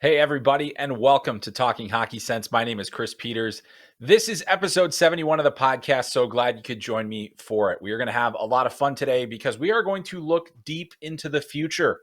Hey, everybody, and welcome to Talking Hockey Sense. My name is Chris Peters. This is episode 71 of the podcast. So glad you could join me for it. We are going to have a lot of fun today because we are going to look deep into the future.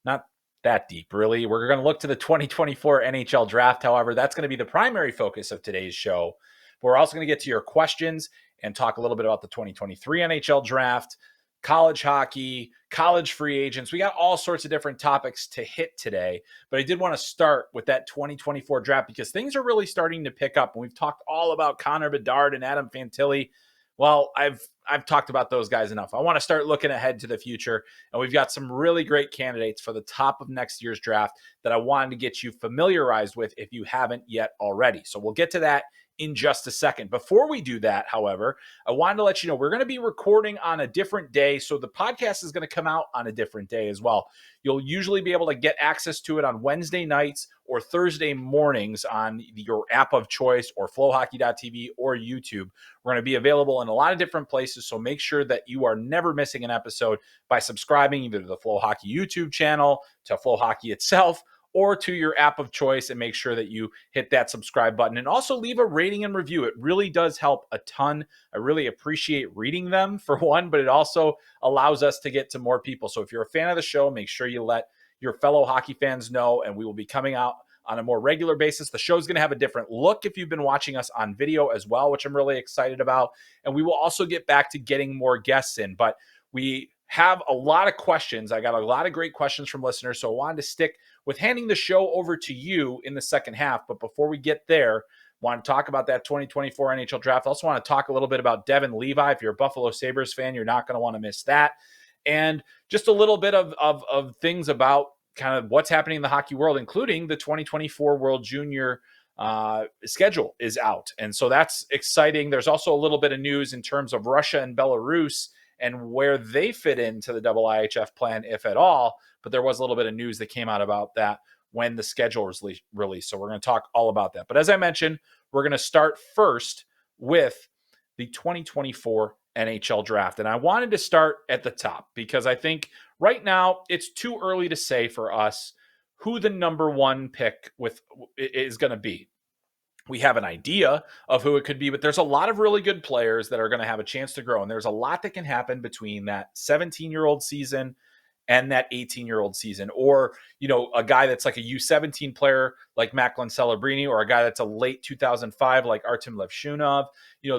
Not that deep, really. We're going to look to the 2024 NHL Draft. However, that's going to be the primary focus of today's show. We're also going to get to your questions and talk a little bit about the 2023 NHL Draft, college hockey, college free agents. We got all sorts of different topics to hit today, but I did want to start with that 2024 draft because things are really starting to pick up. And we've talked all about Connor Bedard and Adam Fantilli. Well, I've talked about those guys enough. I want to start looking ahead to the future, and we've got some really great candidates for the top of next year's draft that I wanted to get you familiarized with if you haven't yet already. So we'll get to that in just a second. Before we do that, however, I wanted to let you know we're going to be recording on a different day, so the podcast is going to come out on a different day as well. You'll usually be able to get access to it on Wednesday nights or Thursday mornings on your app of choice or FloHockey.tv or YouTube. We're going to be available in a lot of different places, so make sure that you are never missing an episode by subscribing either to the FloHockey YouTube channel, to FloHockey itself, or to your app of choice, and make sure that you hit that subscribe button and also leave a rating and review. It really does help a ton. I really appreciate reading them, for one, but it also allows us to get to more people. So if you're a fan of the show, make sure you let your fellow hockey fans know, and we will be coming out on a more regular basis. The show's going to have a different look if you've been watching us on video as well, which I'm really excited about. And we will also get back to getting more guests in, but we have a lot of questions. I got a lot of great questions from listeners, so I wanted to stick with handing the show over to you in the second half. But before we get there, I want to talk about that 2024 NHL Draft. I also want to talk a little bit about Devon Levi. If you're a Buffalo Sabres fan, you're not going to want to miss that. And just a little bit of things about kind of what's happening in the hockey world, including the 2024 World Junior schedule is out. And so that's exciting. There's also a little bit of news in terms of Russia and Belarus and where they fit into the IIHF plan, if at all. But there was a little bit of news that came out about that when the schedule was released. So we're going to talk all about that. But as I mentioned, we're going to start first with the 2024 NHL Draft. And I wanted to start at the top because I think right now it's too early to say for us who the number one pick is going to be. We have an idea of who it could be, but there's a lot of really good players that are going to have a chance to grow. And there's a lot that can happen between that 17-year-old season and that 18-year-old season. Or, a guy that's like a U17 player like Macklin Celebrini, or a guy that's a late 2005 like Artyom Levshunov.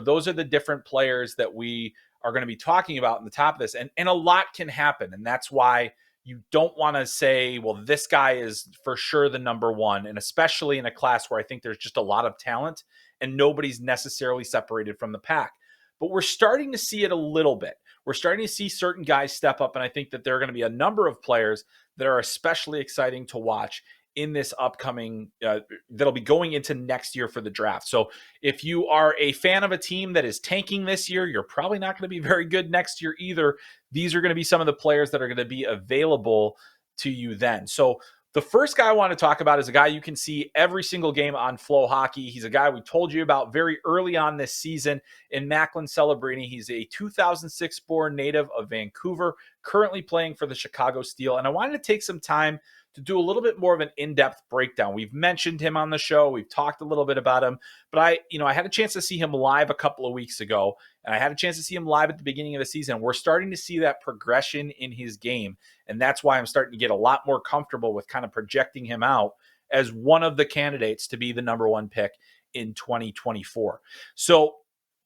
Those are the different players that we are going to be talking about in the top of this. And a lot can happen. And that's why you don't want to say, well, this guy is for sure the number one, and especially in a class where I think there's just a lot of talent and nobody's necessarily separated from the pack. But we're starting to see it a little bit. We're starting to see certain guys step up, and I think that there are going to be a number of players that are especially exciting to watch in this upcoming, that'll be going into next year for the draft. So if you are a fan of a team that is tanking this year, you're probably not going to be very good next year either. These are going to be some of the players that are going to be available to you then. So the first guy I want to talk about is a guy you can see every single game on FloHockey. He's a guy we told you about very early on this season in Macklin Celebrini. He's a 2006 born native of Vancouver, currently playing for the Chicago Steel. And I wanted to take some time to do a little bit more of an in-depth breakdown. We've mentioned him on the show. We've talked a little bit about him, but I had a chance to see him live a couple of weeks ago, and I had a chance to see him live at the beginning of the season. We're starting to see that progression in his game, and that's why I'm starting to get a lot more comfortable with kind of projecting him out as one of the candidates to be the number one pick in 2024. So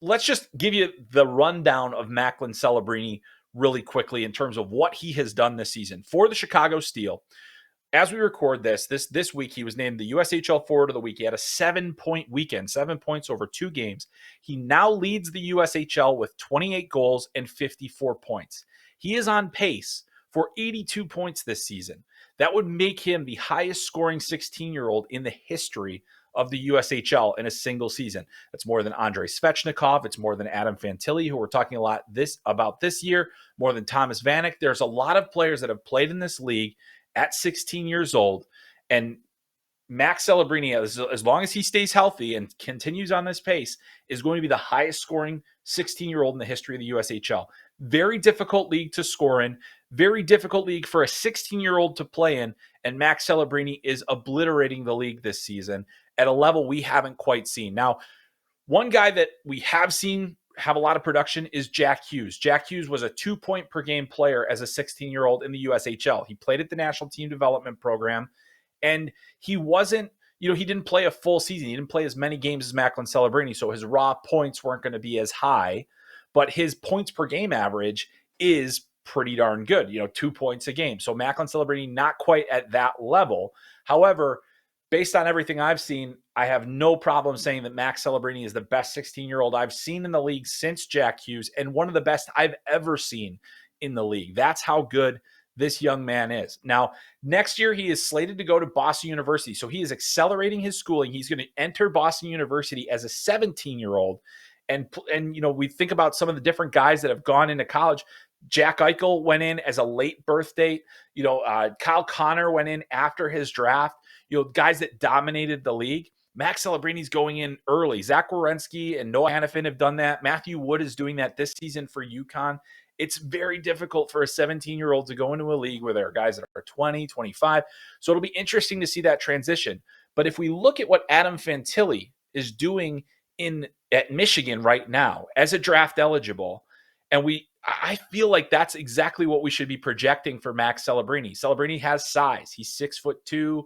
let's just give you the rundown of Macklin Celebrini really quickly in terms of what he has done this season for the Chicago Steel. As we record this week, he was named the USHL Forward of the Week. He had a 7-point weekend, 7 points over 2 games. He now leads the USHL with 28 goals and 54 points. He is on pace for 82 points this season. That would make him the highest scoring 16-year-old in the history of the USHL in a single season. That's more than Andrei Svechnikov. It's more than Adam Fantilli, who we're talking a lot about this year, more than Thomas Vanek. There's a lot of players that have played in this league at 16 years old, and Max Celebrini, as long as he stays healthy and continues on this pace, is going to be the highest scoring 16-year-old in the history of the USHL. Very difficult league to score in, Very difficult league for a 16-year-old to play in, and Max Celebrini is obliterating the league this season at a level we haven't quite seen. Now, one guy that we have seen have a lot of production is Jack Hughes. Jack Hughes was a 2-point per game player as a 16-year-old in the USHL. He played at the National Team Development Program, and he wasn't, he didn't play a full season. He didn't play as many games as Macklin Celebrini, so his raw points weren't going to be as high, but his points per game average is pretty darn good, 2 points a game. So Macklin Celebrini, not quite at that level. However, based on everything I've seen, I have no problem saying that Max Celebrini is the best 16-year-old I've seen in the league since Jack Hughes, and one of the best I've ever seen in the league. That's how good this young man is. Now, next year, he is slated to go to Boston University. So he is accelerating his schooling. He's going to enter Boston University as a 17-year-old. And we think about some of the different guys that have gone into college. Jack Eichel went in as a late birth date. Kyle Connor went in after his draft. Guys that dominated the league. Max Celebrini's going in early. Zach Werenski and Noah Hanifin have done that. Matthew Wood is doing that this season for UConn. It's very difficult for a 17-year-old to go into a league where there are guys that are 20, 25. So it'll be interesting to see that transition. But if we look at what Adam Fantilli is doing at Michigan right now as a draft eligible, and I feel like that's exactly what we should be projecting for Max Celebrini. Celebrini has size. He's 6'2",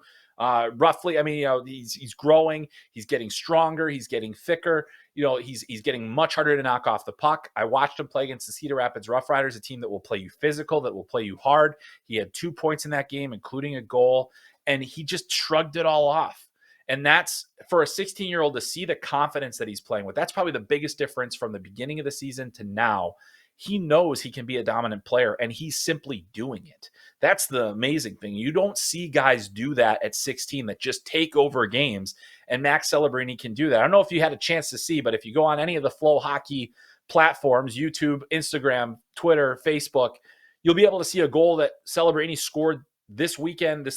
roughly. I mean, he's growing. He's getting stronger. He's getting thicker. He's getting much harder to knock off the puck. I watched him play against the Cedar Rapids Rough Riders, a team that will play you physical, that will play you hard. He had 2 points in that game, including a goal, and he just shrugged it all off. And that's for a 16-year-old to see the confidence that he's playing with. That's probably the biggest difference from the beginning of the season to now. He knows he can be a dominant player, and he's simply doing it. That's the amazing thing. You don't see guys do that at 16 that just take over games, and Max Celebrini can do that. I don't know if you had a chance to see, but if you go on any of the FloHockey platforms, YouTube, Instagram, Twitter, Facebook, you'll be able to see a goal that Celebrini scored this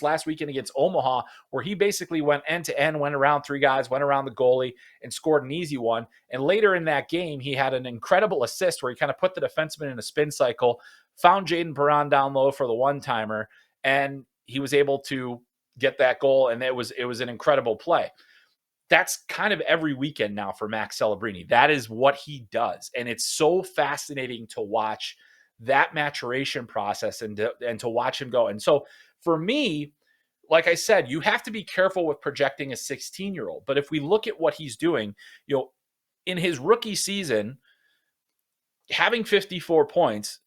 last weekend against Omaha, where he basically went end to end, went around 3 guys, went around the goalie, and scored an easy one. And later in that game, he had an incredible assist where he kind of put the defenseman in a spin cycle, found Jaden Perron down low for the one-timer, and he was able to get that goal, and it was an incredible play. That's kind of every weekend now for Max Celebrini. That is what he does, and it's so fascinating to watch that maturation process and to watch him go. And so for me, like I said, you have to be careful with projecting a 16-year-old. But if we look at what he's doing, in his rookie season, having 54 points,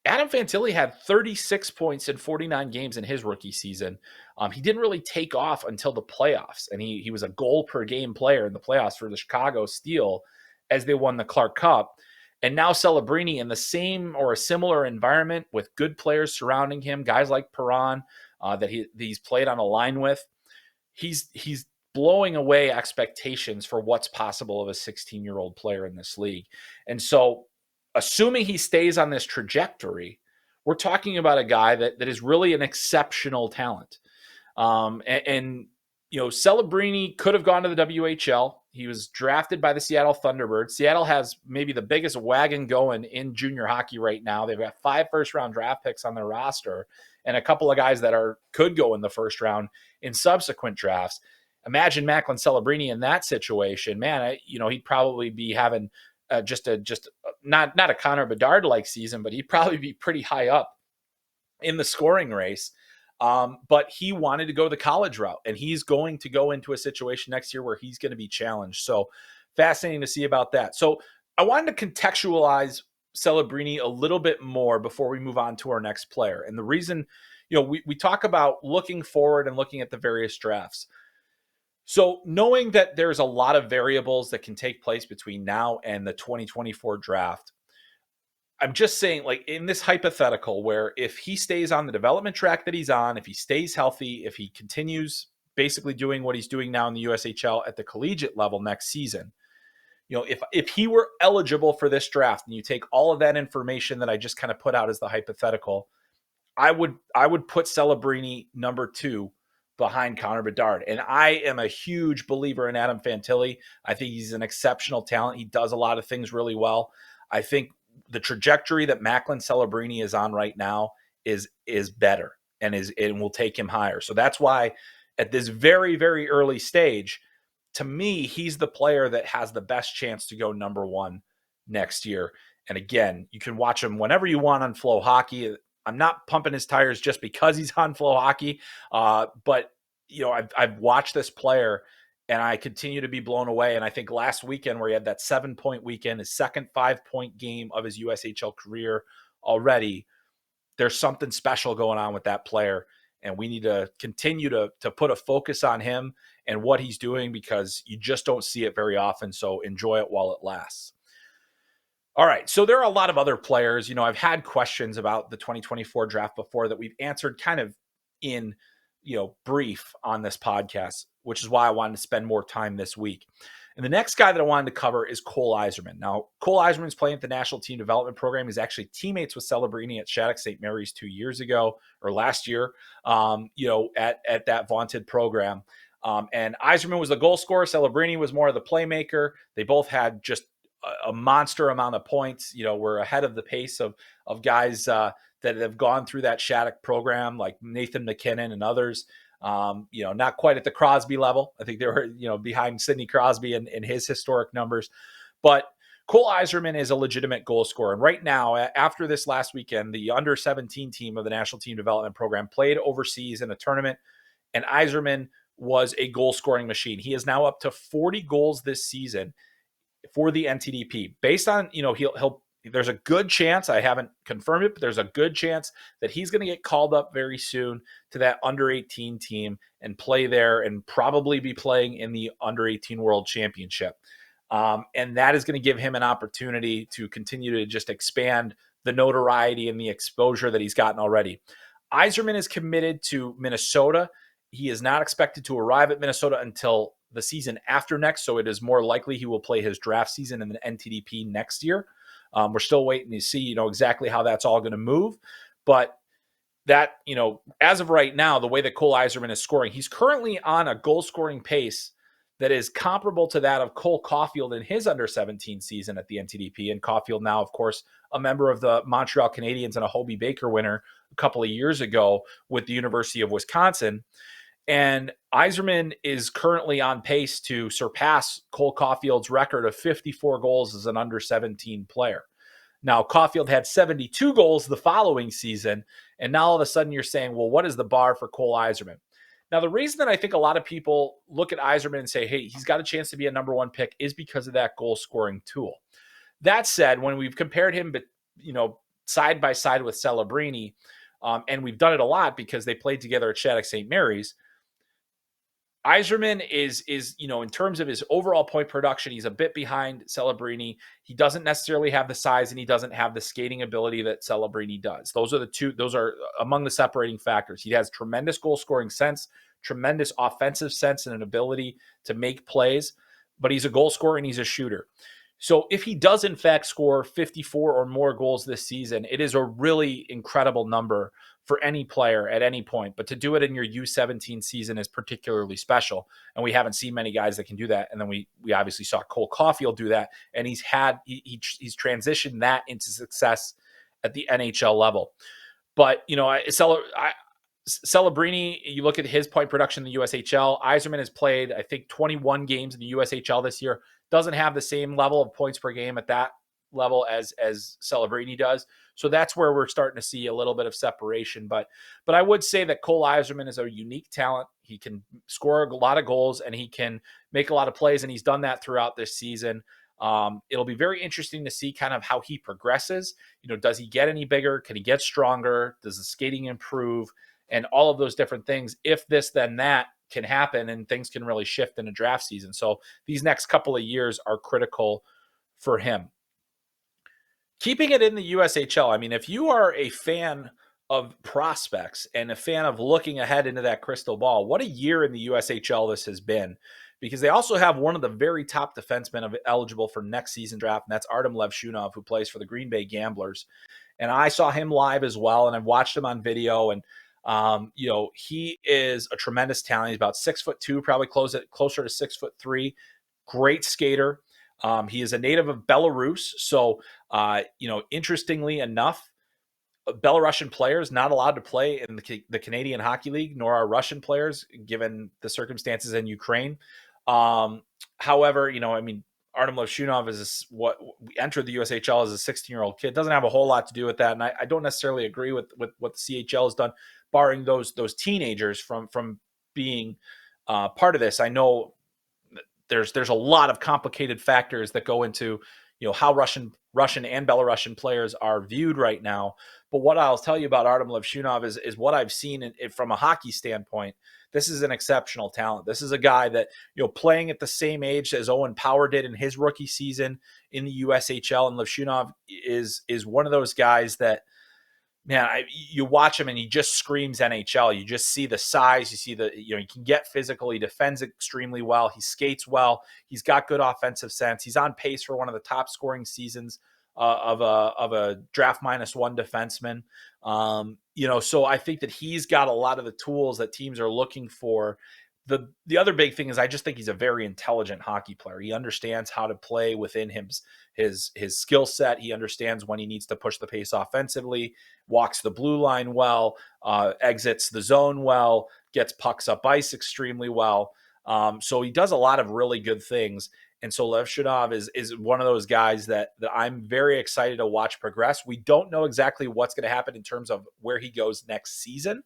Adam Fantilli had 36 points in 49 games in his rookie season. He didn't really take off until the playoffs, and he was a goal per game player in the playoffs for the Chicago Steel as they won the Clark Cup. And now Celebrini in the same or a similar environment with good players surrounding him, guys like Perron that he's played on a line with. He's blowing away expectations for what's possible of a 16-year-old player in this league. And so assuming he stays on this trajectory, we're talking about a guy that is really an exceptional talent. Celebrini could have gone to the WHL. He was drafted by the Seattle Thunderbirds. Seattle has maybe the biggest wagon going in junior hockey right now. They've got 5 first-round draft picks on their roster and a couple of guys that could go in the first round in subsequent drafts. Imagine Macklin Celebrini in that situation. Man, he'd probably be having not a Connor Bedard-like season, but he'd probably be pretty high up in the scoring race. But he wanted to go the college route, and he's going to go into a situation next year where he's going to be challenged. So fascinating to see about that. So I wanted to contextualize Celebrini a little bit more before we move on to our next player. And the reason, we talk about looking forward and looking at the various drafts. So knowing that there's a lot of variables that can take place between now and the 2024 draft, I'm just saying, like, in this hypothetical where if he stays on the development track that he's on, if he stays healthy, if he continues basically doing what he's doing now in the USHL at the collegiate level next season, if he were eligible for this draft and you take all of that information that I just kind of put out as the hypothetical, I would put Celebrini number 2 behind Connor Bedard. And I am a huge believer in Adam Fantilli. I think he's an exceptional talent. He does a lot of things really well. I think the trajectory that Macklin Celebrini is on right now is better and will take him higher. So that's why at this very, very early stage, to me, he's the player that has the best chance to go number one next year. And again, you can watch him whenever you want on FloHockey. I'm not pumping his tires just because he's on FloHockey, but I've watched this player and I continue to be blown away. And I think last weekend where he had that 7-point weekend, his second 5-point game of his USHL career already, there's something special going on with that player. And we need to continue to put a focus on him and what he's doing because you just don't see it very often. So enjoy it while it lasts. All right. So there are a lot of other players. I've had questions about the 2024 draft before that we've answered kind of in, brief on this podcast, which is why I wanted to spend more time this week. And the next guy that I wanted to cover is Cole Eiserman. Now, Cole Eiserman's playing at the National Team Development Program. He's actually teammates with Celebrini at Shattuck St. Mary's 2 years ago or last year, at that vaunted program. And Eiserman was the goal scorer. Celebrini was more of the playmaker. They both had just a monster amount of points. We're ahead of the pace of guys that have gone through that Shattuck program, like Nathan McKinnon and others. Not quite at the Crosby level. I think they were, behind Sidney Crosby in his historic numbers. But Cole Eiserman is a legitimate goal scorer. And right now, after this last weekend, the under-17 team of the National Team Development Program played overseas in a tournament, and Eiserman was a goal-scoring machine. He is now up to 40 goals this season for the NTDP. Based on, he'll there's a good chance, I haven't confirmed it, but there's a good chance that he's going to get called up very soon to that under-18 team and play there and probably be playing in the under-18 World Championship. And that is going to give him an opportunity to continue to just expand the notoriety and the exposure that he's gotten already. Eiserman is committed to Minnesota. He is not expected to arrive at Minnesota until the season after next, so it is more likely he will play his draft season in the NTDP next year. We're still waiting to see, exactly how that's all going to move. But that, as of right now, the way that Cole Eiserman is scoring, he's currently on a goal-scoring pace that is comparable to that of Cole Caulfield in his under-17 season at the NTDP. And Caulfield now, of course, a member of the Montreal Canadiens and a Hobey Baker winner a couple of years ago with the University of Wisconsin. And Eiserman is currently on pace to surpass Cole Caulfield's record of 54 goals as an under-17 player. Now, Caulfield had 72 goals the following season, and now all of a sudden you're saying, well, what is the bar for Cole Eiserman? Now, the reason that I think a lot of people look at Eiserman and say, hey, he's got a chance to be a number one pick is because of that goal-scoring tool. That said, when we've compared him, side by side with Celebrini, and we've done it a lot because they played together at Shattuck St. Mary's, Eiserman is in terms of his overall point production, he's a bit behind Celebrini. He doesn't necessarily have the size and he doesn't have the skating ability that Celebrini does. Those are among the separating factors. He has tremendous goal scoring sense, tremendous offensive sense and an ability to make plays, but he's a goal scorer and he's a shooter. So if he does in fact score 54 or more goals this season, it is a really incredible number for any player at any point. But to do it in your U17 season is particularly special. And we haven't seen many guys that can do that. And then we obviously saw Cole Caulfield do that. And he's transitioned that into success at the NHL level. But, Celebrini, you look at his point production in the USHL. Eiserman has played, I think, 21 games in the USHL this year. Doesn't have the same level of points per game at that level as Celebrini does. So that's where we're starting to see a little bit of separation. But I would say that Cole Eiserman is a unique talent. He can score a lot of goals and he can make a lot of plays, and he's done that throughout this season. It'll be very interesting to see kind of how he progresses. Does he get any bigger? Can he get stronger? Does the skating improve? And all of those different things. If this, then that can happen, and things can really shift in a draft season. So these next couple of years are critical for him. Keeping it in the USHL, I mean, if you are a fan of prospects and a fan of looking ahead into that crystal ball, what a year in the USHL this has been, because they also have one of the very top defensemen eligible for next season draft, and that's Artyom Levshunov, who plays for the Green Bay Gamblers. And I saw him live as well, and I've watched him on video, and he is a tremendous talent. He's about 6'2", probably closer to 6'3". Great skater. He is a native of Belarus. So, interestingly enough, Belarusian players not allowed to play in the Canadian Hockey League, nor are Russian players, given the circumstances in Ukraine. However, I mean, Artyom Levshunov is what we entered the USHL as a 16-year-old kid. Doesn't have a whole lot to do with that, and I don't necessarily agree with what the CHL has done, barring those teenagers from being part of this. I know there's a lot of complicated factors that go into how Russian and Belarusian players are viewed right now. But what I'll tell you about Artyom Levshunov is what I've seen from a hockey standpoint. This is an exceptional talent. This is a guy that, playing at the same age as Owen Power did in his rookie season in the USHL, and Levshunov is one of those guys that, man, you watch him and he just screams NHL. You just see the size. You see he can get physical. He defends extremely well. He skates well. He's got good offensive sense. He's on pace for one of the top scoring seasons of a draft -1 defenseman. So I think that he's got a lot of the tools that teams are looking for. The other big thing is I just think he's a very intelligent hockey player. He understands how to play within his skill set. He understands when he needs to push the pace offensively, walks the blue line well, exits the zone well, gets pucks up ice extremely well. So he does a lot of really good things. And so Levshunov is one of those guys that I'm very excited to watch progress. We don't know exactly what's going to happen in terms of where he goes next season.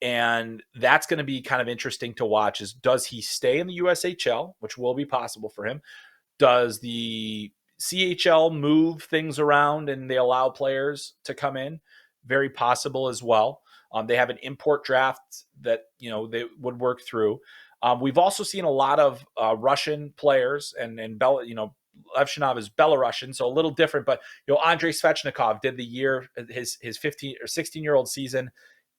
And that's going to be kind of interesting to watch is, does he stay in the USHL, which will be possible for him? Does the CHL move things around and they allow players to come in? Very possible as well. They have an import draft that, they would work through. We've also seen a lot of Russian players and Levshunov is Belarusian, so a little different, but, Andrei Svechnikov did the year, his 15 or 16-year-old season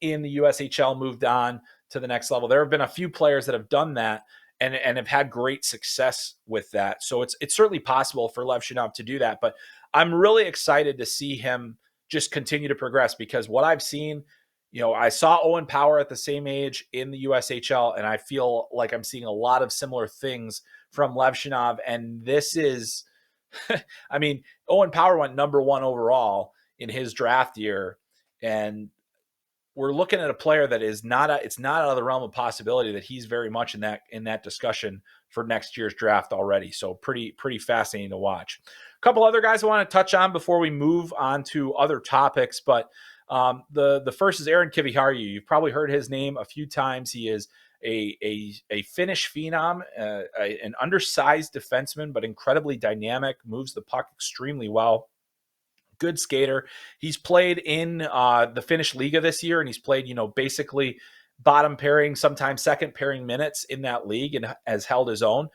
in the USHL, moved on to the next level. There have been a few players that have done that and have had great success with that. So it's certainly possible for Levshunov to do that. But I'm really excited to see him just continue to progress, because what I've seen, I saw Owen Power at the same age in the USHL, and I feel like I'm seeing a lot of similar things from Levshunov. And this is, I mean, Owen Power went number 1 overall in his draft year, and we're looking at a player that is it's not out of the realm of possibility that he's very much in that discussion for next year's draft already. So pretty fascinating to watch. A couple other guys I want to touch on before we move on to other topics, but the first is Aron Kiviharju. You've probably heard his name a few times. He is a Finnish phenom, an undersized defenseman, but incredibly dynamic, moves the puck extremely well. Good skater. He's played in the Finnish Liga this year, and he's played, basically bottom pairing, sometimes second pairing minutes in that league, and has held his own.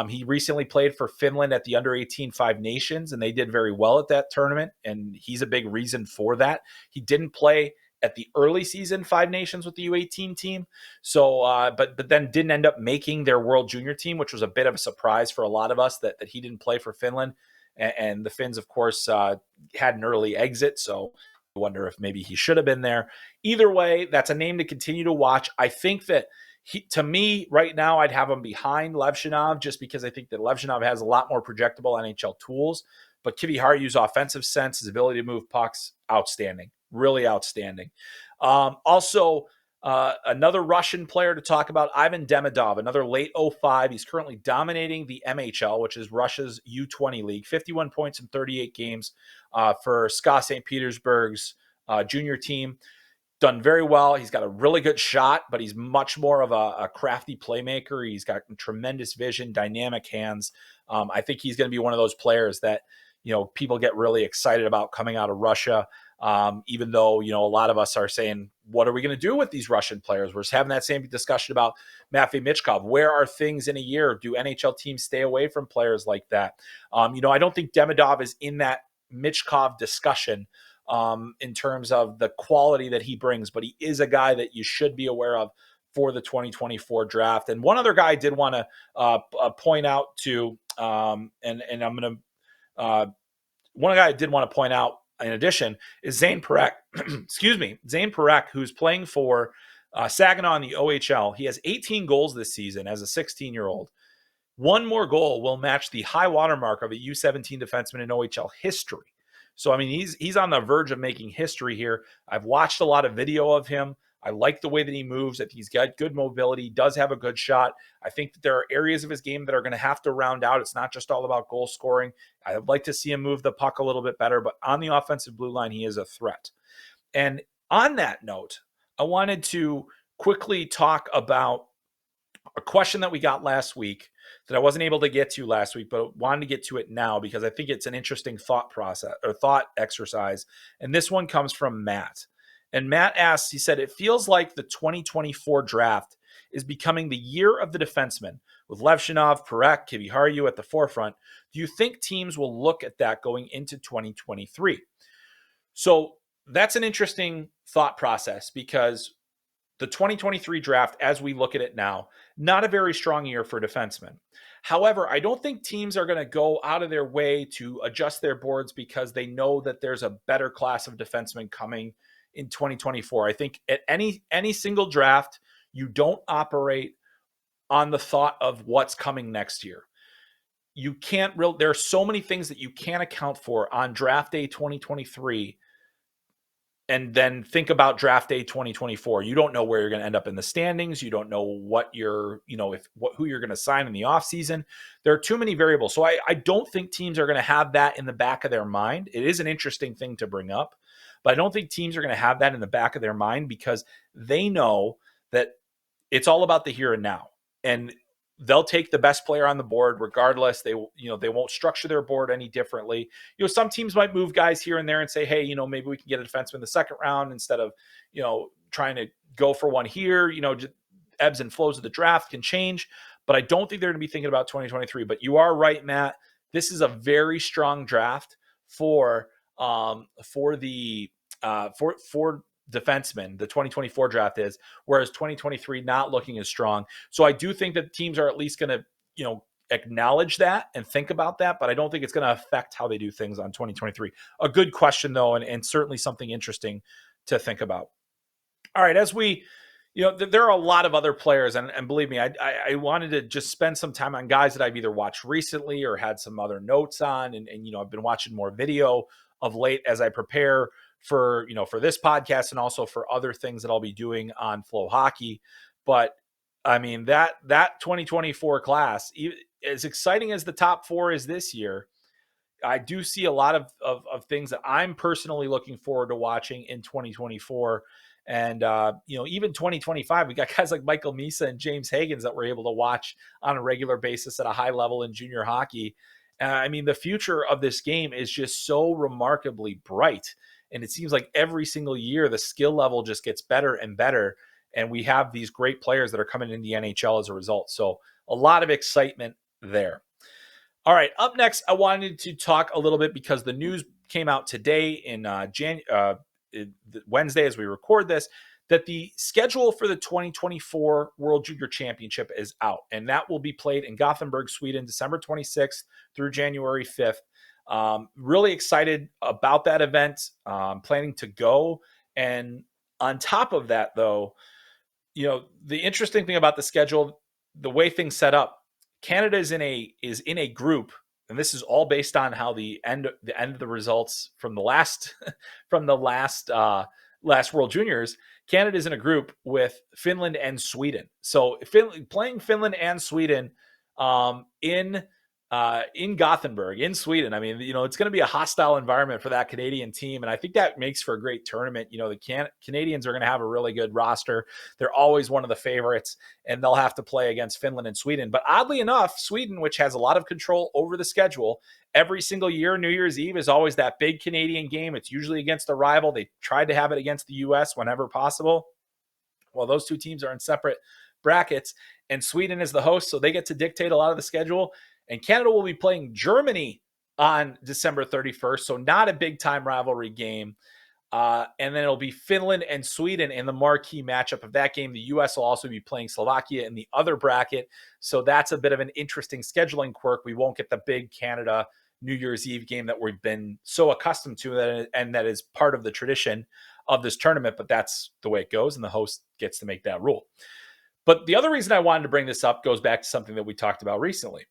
He recently played for Finland at the under-18 Five Nations, and they did very well at that tournament, and he's a big reason for that. He didn't play at the early season Five Nations with the U18 team, so but then didn't end up making their World Junior team, which was a bit of a surprise for a lot of us that he didn't play for Finland. And the Finns, of course, had an early exit, so I wonder if maybe he should have been there. Either way, that's a name to continue to watch. I think that to me, right now, I'd have him behind Levshunov, just because I think that Levshunov has a lot more projectable NHL tools. But Kiviharju's offensive sense, his ability to move pucks, outstanding, really outstanding. Also, another Russian player to talk about, Ivan Demidov, another late 05. He's currently dominating the MHL, which is Russia's U20 league. 51 points in 38 games for SKA St. Petersburg's junior team. Done very well. He's got a really good shot, but he's much more of a crafty playmaker. He's got tremendous vision, dynamic hands. I think he's going to be one of those players that, people get really excited about coming out of Russia. Even though, a lot of us are saying, what are we going to do with these Russian players? We're just having that same discussion about Matvei Michkov. Where are things in a year? Do NHL teams stay away from players like that? I don't think Demidov is in that Michkov discussion in terms of the quality that he brings, but he is a guy that you should be aware of for the 2024 draft. And one other guy I did want to point out to, and I'm going to, one guy I did want to point out in addition is Zane Parekh. Excuse me, Zane Parekh, who's playing for Saginaw in the OHL. He has 18 goals this season as a 16-year-old. One more goal will match the high watermark of a U17 defenseman in OHL history. So, I mean, he's on the verge of making history here. I've watched a lot of video of him. I like the way that he moves. I think he's got good mobility, does have a good shot. I think that there are areas of his game that are going to have to round out. It's not just all about goal scoring. I'd like to see him move the puck a little bit better, but on the offensive blue line, he is a threat. And on that note, I wanted to quickly talk about a question that we got last week that I wasn't able to get to last week, but wanted to get to it now because I think it's an interesting thought process or thought exercise. And this one comes from Matt. And Matt asks, he said, it feels like the 2024 draft is becoming the year of the defenseman with Levshunov, Parekh, Kiviharju at the forefront. Do you think teams will look at that going into 2023? So that's an interesting thought process because the 2023 draft, as we look at it now, not a very strong year for defensemen. However, I don't think teams are going to go out of their way to adjust their boards because they know that there's a better class of defensemen coming in 2024. I think at any single draft, you don't operate on the thought of what's coming next year. You can't there are so many things that you can't account for on draft day 2023 and then think about draft day 2024. You don't know where you're going to end up in the standings. You don't know what you're, who you're going to sign in the offseason. There are too many variables. So I don't think teams are going to have that in the back of their mind. It is an interesting thing to bring up, but I don't think teams are going to have that in the back of their mind because they know that it's all about the here and now. And they'll take the best player on the board regardless. They won't structure their board any differently. Some teams might move guys here and there and say, hey, maybe we can get a defenseman in the second round instead of, trying to go for one here. Just ebbs and flows of the draft can change, but I don't think they're going to be thinking about 2023. But you are right, Matt. This is a very strong draft for defensemen. The 2024 draft is, whereas 2023 not looking as strong. So I do think that teams are at least going to, acknowledge that and think about that, but I don't think it's going to affect how they do things on 2023. A good question though, and certainly something interesting to think about. All right, as we, there are a lot of other players, and believe me, I wanted to just spend some time on guys that I've either watched recently or had some other notes on, and I've been watching more video of late as I prepare for this podcast and also for other things that I'll be doing on FloHockey. But I mean, that 2024 class, as exciting as the top four is this year, I do see a lot of things that I'm personally looking forward to watching in 2024. And, even 2025, we got guys like Michael Misa and James Hagans that we're able to watch on a regular basis at a high level in junior hockey. I mean, the future of this game is just so remarkably bright. And it seems like every single year, the skill level just gets better and better. And we have these great players that are coming in the NHL as a result. So a lot of excitement there. All right, up next, I wanted to talk a little bit because the news came out today in Wednesday as we record this, that the schedule for the 2024 World Junior Championship is out. And that will be played in Gothenburg, Sweden, December 26th through January 5th. Really excited about that event, planning to go. And on top of that, though, the interesting thing about the schedule, the way things set up, Canada is in a group, and this is all based on how the end of the results from the last last World Juniors. Canada is in a group with Finland and Sweden. So playing Finland and Sweden in Gothenburg, in Sweden. I mean, it's going to be a hostile environment for that Canadian team. And I think that makes for a great tournament. The Canadians are going to have a really good roster. They're always one of the favorites, and they'll have to play against Finland and Sweden. But oddly enough, Sweden, which has a lot of control over the schedule, every single year, New Year's Eve is always that big Canadian game. It's usually against a rival. They tried to have it against the U.S. whenever possible. Well, those two teams are in separate brackets, and Sweden is the host, so they get to dictate a lot of the schedule. And Canada will be playing Germany on December 31st, so not a big-time rivalry game. And then it'll be Finland and Sweden in the marquee matchup of that game. The U.S. will also be playing Slovakia in the other bracket, so that's a bit of an interesting scheduling quirk. We won't get the big Canada New Year's Eve game that we've been so accustomed to, and that is part of the tradition of this tournament, but that's the way it goes, and the host gets to make that rule. But the other reason I wanted to bring this up goes back to something that we talked about recently.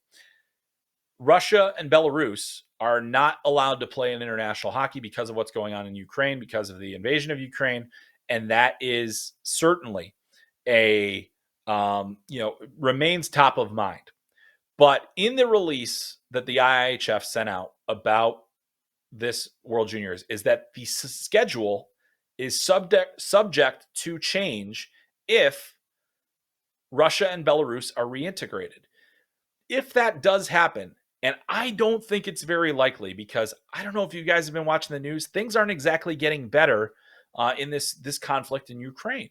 Russia and Belarus are not allowed to play in international hockey because of what's going on in Ukraine, because of the invasion of Ukraine. And that is certainly remains top of mind. But in the release that the IIHF sent out about this World Juniors is that the schedule is subject to change if Russia and Belarus are reintegrated. If that does happen, and I don't think it's very likely, because I don't know if you guys have been watching the news, things aren't exactly getting better in this conflict in Ukraine.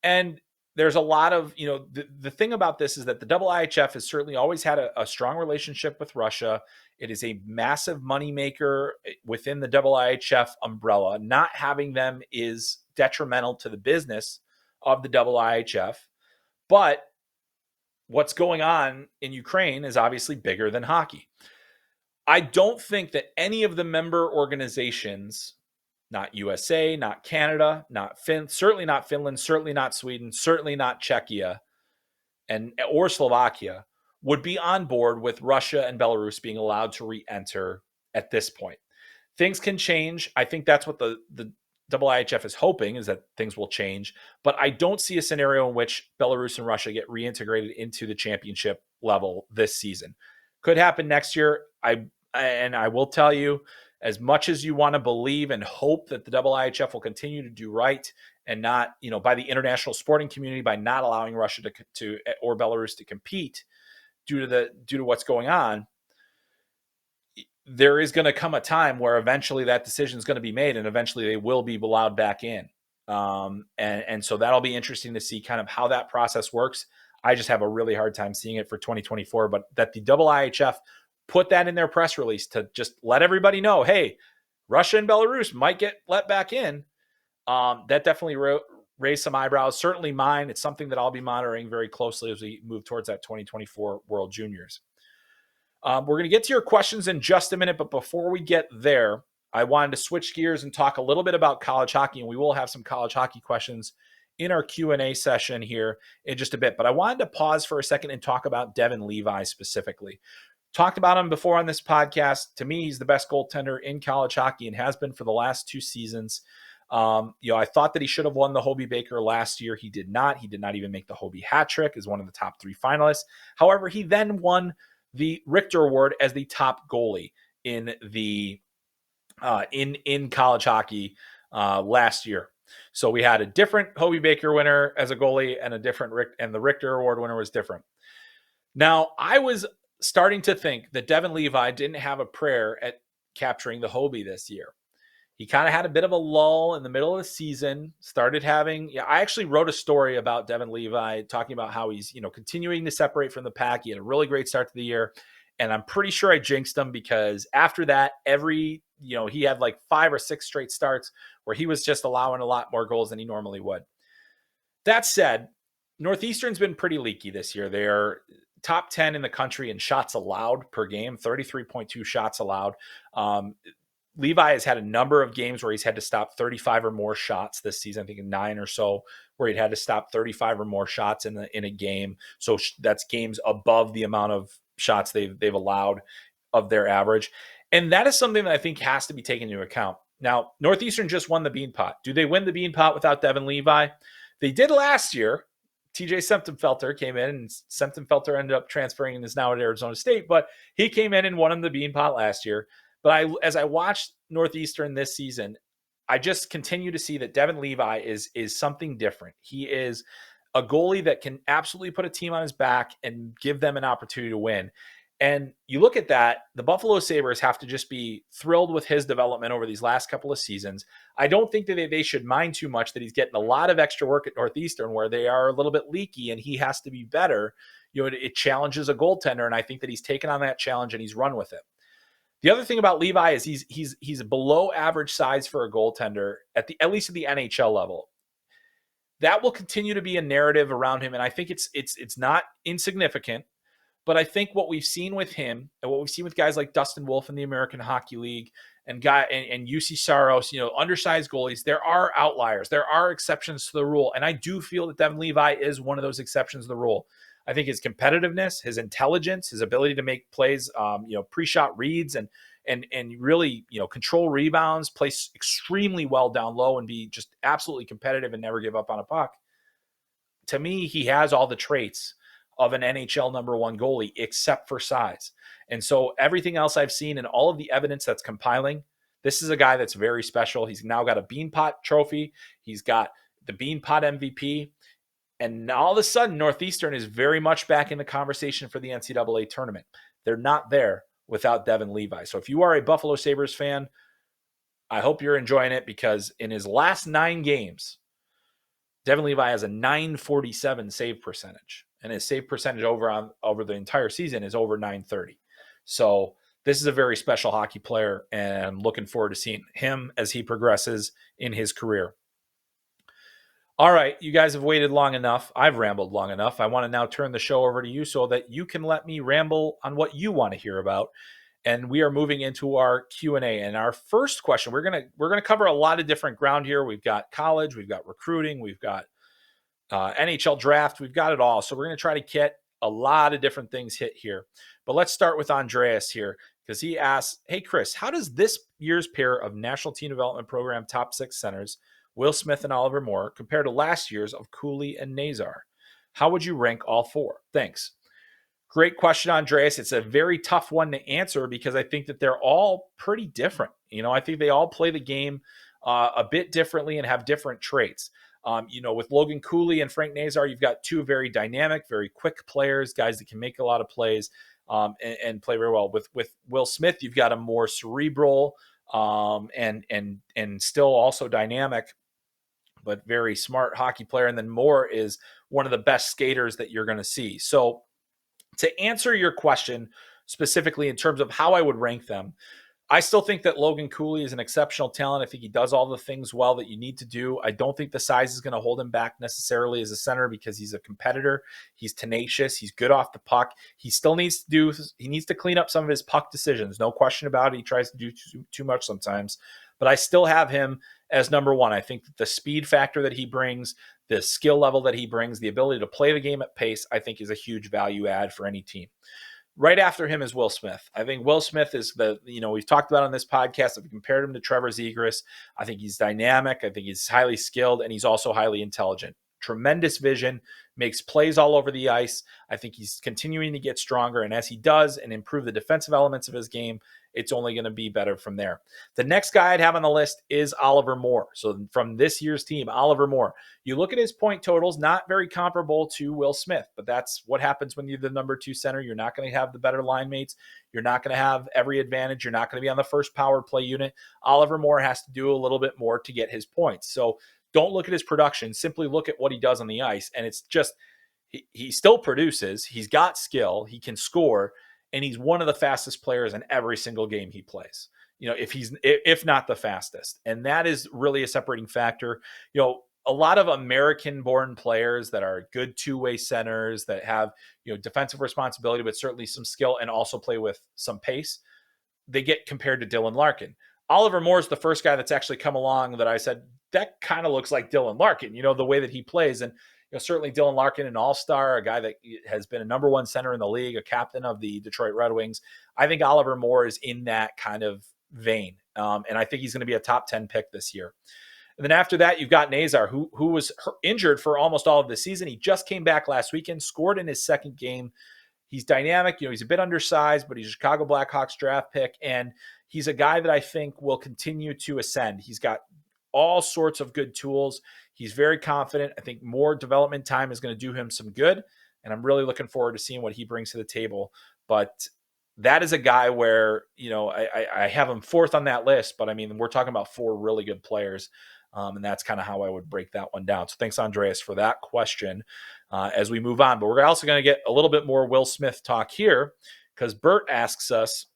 And there's a lot of, the thing about this is that the IIHF has certainly always had a strong relationship with Russia. It is a massive moneymaker within the IIHF umbrella. Not having them is detrimental to the business of the IIHF. But what's going on in Ukraine is obviously bigger than hockey. I don't think that any of the member organizations, not USA, not Canada, certainly not Finland, certainly not Sweden, certainly not Czechia or Slovakia, would be on board with Russia and Belarus being allowed to re-enter at this point. Things can change. I think that's what the IIHF is hoping, is that things will change. But I don't see a scenario in which Belarus and Russia get reintegrated into the championship level this season. Could happen next year. I will tell you, as much as you want to believe and hope that the IIHF will continue to do right and not, by the international sporting community, by not allowing Russia to or Belarus to compete due to what's going on, there is going to come a time where eventually that decision is going to be made, and eventually they will be allowed back in. And so that'll be interesting to see kind of how that process works. I just have a really hard time seeing it for 2024, but that the IIHF put that in their press release to just let everybody know, hey, Russia and Belarus might get let back in. That definitely raised some eyebrows. Certainly mine. It's something that I'll be monitoring very closely as we move towards that 2024 World Juniors. We're going to get to your questions in just a minute, but before we get there, I wanted to switch gears and talk a little bit about college hockey, and we will have some college hockey questions in our Q&A session here in just a bit. But I wanted to pause for a second and talk about Devon Levi specifically. Talked about him before on this podcast. To me, he's the best goaltender in college hockey and has been for the last 2 seasons. I thought that he should have won the Hobey Baker last year. He did not. He did not even make the Hobey hat trick as one of the top 3 finalists. However, he then won the Richter Award as the top goalie in the in college hockey last year. So we had a different Hobey Baker winner as a goalie and and the Richter Award winner was different. Now, I was starting to think that Devon Levi didn't have a prayer at capturing the Hobey this year. He kind of had a bit of a lull in the middle of the season, I actually wrote a story about Devon Levi talking about how he's, continuing to separate from the pack. He had a really great start to the year, and I'm pretty sure I jinxed him because after that, he had like 5 or 6 straight starts where he was just allowing a lot more goals than he normally would. That said, Northeastern's been pretty leaky this year. They're top 10 in the country in shots allowed per game, 33.2 shots allowed. Levi has had a number of games where he's had to stop 35 or more shots this season. I think 9 or so where he'd had to stop 35 or more shots in a game. So that's games above the amount of shots they've allowed of their average. And that is something that I think has to be taken into account. Now, Northeastern just won the Beanpot. Do they win the Beanpot without Devon Levi? They did last year. TJ Semptimphelter came in, and Semptimphelter ended up transferring and is now at Arizona State, but he came in and won him the Beanpot last year. But as I watched Northeastern this season, I just continue to see that Devon Levi is something different. He is a goalie that can absolutely put a team on his back and give them an opportunity to win. And you look at that, the Buffalo Sabres have to just be thrilled with his development over these last couple of seasons. I don't think that they should mind too much that he's getting a lot of extra work at Northeastern where they are a little bit leaky and he has to be better. It challenges a goaltender, and I think that he's taken on that challenge and he's run with it. The other thing about Levi is he's below average size for a goaltender at least at the NHL level. That will continue to be a narrative around him, and I think it's not insignificant. But I think what we've seen with him and what we've seen with guys like Dustin Wolf in the American Hockey League and UC Saros, undersized goalies, there are outliers. There are exceptions to the rule. And I do feel that Devon Levi is one of those exceptions to the rule. I think his competitiveness, his intelligence, his ability to make plays, pre-shot reads and really, control rebounds, play extremely well down low and be just absolutely competitive and never give up on a puck. To me, he has all the traits of an NHL number one goalie, except for size. And so everything else I've seen and all of the evidence that's compiling, this is a guy that's very special. He's now got a Beanpot trophy. He's got the Beanpot MVP. And all of a sudden, Northeastern is very much back in the conversation for the NCAA tournament. They're not there without Devon Levi. So if you are a Buffalo Sabres fan, I hope you're enjoying it, because in his last 9 games, Devon Levi has a .947 save percentage, and his save percentage over the entire season is over .930. So this is a very special hockey player, and I'm looking forward to seeing him as he progresses in his career. All right, you guys have waited long enough. I've rambled long enough. I want to now turn the show over to you so that you can let me ramble on what you want to hear about. And we are moving into our Q&A. And our first question, we're gonna cover a lot of different ground here. We've got college, we've got recruiting, we've got NHL draft, we've got it all. So we're going to try to get a lot of different things hit here. But let's start with Andreas here, because he asks, hey, Chris, how does this year's pair of National Team Development Program top 6 centers, Will Smith and Oliver Moore, compare to last year's of Cooley and Nazar? How would you rank all 4? Thanks. Great question, Andreas. It's a very tough one to answer because I think that they're all pretty different. I think they all play the game a bit differently and have different traits. With Logan Cooley and Frank Nazar, you've got 2 very dynamic, very quick players, guys that can make a lot of plays and play very well. With Will Smith, you've got a more cerebral and still also dynamic, but very smart hockey player. And then Moore is one of the best skaters that you're going to see. So to answer your question specifically in terms of how I would rank them, I still think that Logan Cooley is an exceptional talent. I think he does all the things well that you need to do. I don't think the size is going to hold him back necessarily as a center, because he's a competitor. He's tenacious. He's good off the puck. He still needs to clean up some of his puck decisions. No question about it. He tries to do too much sometimes, but I still have him as number 1. I think that the speed factor that he brings, the skill level that he brings, the ability to play the game at pace, I think is a huge value add for any team. Right after him is Will Smith. I think Will Smith is we've talked about on this podcast, I've compared him to Trevor Zegras. I think he's dynamic. I think he's highly skilled, and he's also highly intelligent. Tremendous vision, makes plays all over the ice. I think he's continuing to get stronger, and as he does and improve the defensive elements of his game, it's only going to be better from there. The next guy I'd have on the list is Oliver Moore. So from this year's team, Oliver Moore, you look at his point totals, not very comparable to Will Smith, but that's what happens when you're the number 2 center. You're not going to have the better line mates. You're not going to have every advantage. You're not going to be on the first power play unit. Oliver Moore has to do a little bit more to get his points. So don't look at his production. Simply look at what he does on the ice. And it's just, he still produces. He's got skill. He can score. And he's one of the fastest players in every single game he plays, if not the fastest. And that is really a separating factor. A lot of American-born players that are good two-way centers that have, defensive responsibility, but certainly some skill and also play with some pace, they get compared to Dylan Larkin. Oliver Moore is the first guy that's actually come along that I said, that kind of looks like Dylan Larkin, the way that he plays. And certainly Dylan Larkin, an all-star, a guy that has been a number 1 center in the league, a captain of the Detroit Red Wings. I think Oliver Moore is in that kind of vein. And I think he's going to be a top 10 pick this year. And then after that, you've got Nazar, who was injured for almost all of the season. He just came back last weekend, scored in his second game. He's dynamic. He's a bit undersized, but he's a Chicago Blackhawks draft pick. And he's a guy that I think will continue to ascend. He's got all sorts of good tools. He's very confident. I think more development time is going to do him some good. And I'm really looking forward to seeing what he brings to the table. But that is a guy where, I have him 4th on that list, but I mean, we're talking about 4 really good players. And that's kind of how I would break that one down. So thanks, Andreas, for that question as we move on. But we're also going to get a little bit more Will Smith talk here, because Bert asks us,